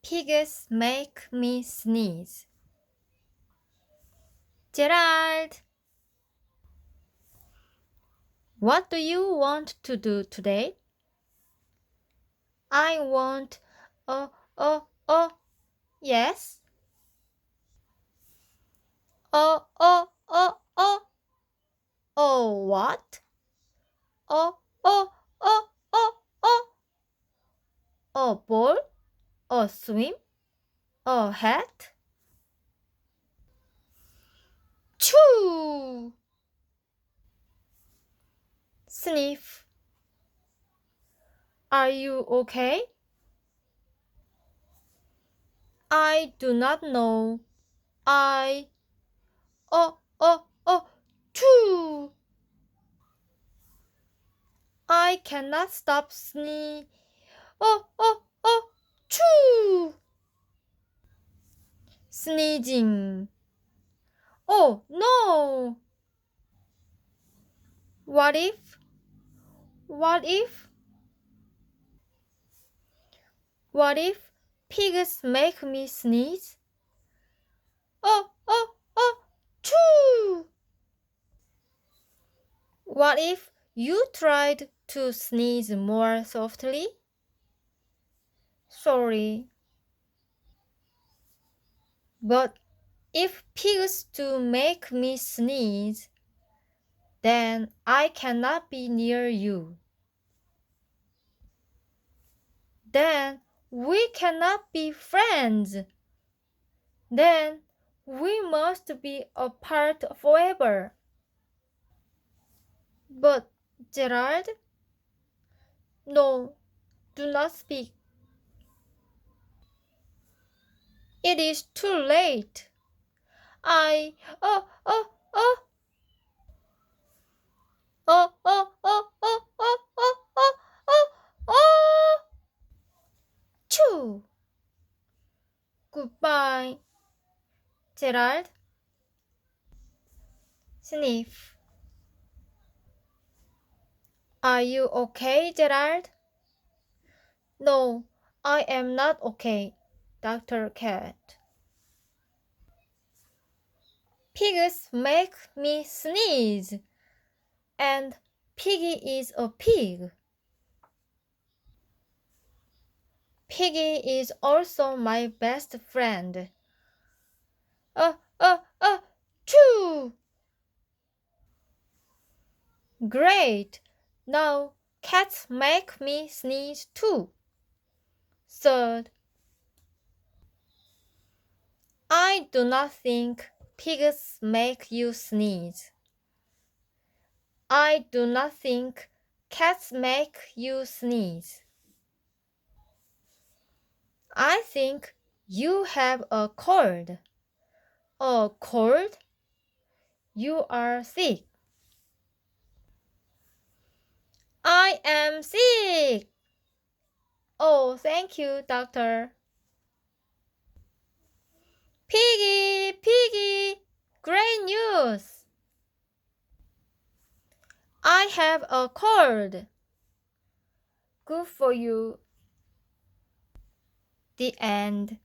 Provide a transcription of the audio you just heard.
Pigs make me sneeze. Gerald, what do you want to do today? I want, oh, yes. What? Oh, oh, oh, oh, oh. A ball? A swim? A hat? Choo! Sniff. Are you okay? I do not know. I. Choo! I cannot stop choo! Sneezing. Oh no! What if? What if? What if pigs make me sneeze? Choo! What if you tried to sneeze more softly? Sorry. But if pigs do make me sneeze, then I cannot be near you. Then we cannot be friends. Then we must be apart forever. But, Gerard, no, do not speak. It is too late. I, oh, oh, oh, oh. Choo! Goodbye, Gerald. Sniff. Are you okay, Gerald? No, I am not okay, Dr. Cat. Pigs make me sneeze, and Piggy is a pig. Piggy is also my best friend. Choo! Great! Now cats make me sneeze too. Third, I do not think pigs make you sneeze. I do not think cats make you sneeze. I think you have a cold. A cold? You are sick. I am sick. Oh, thank you, doctor. Piggy, great news. I have a cold. Good for you. The end.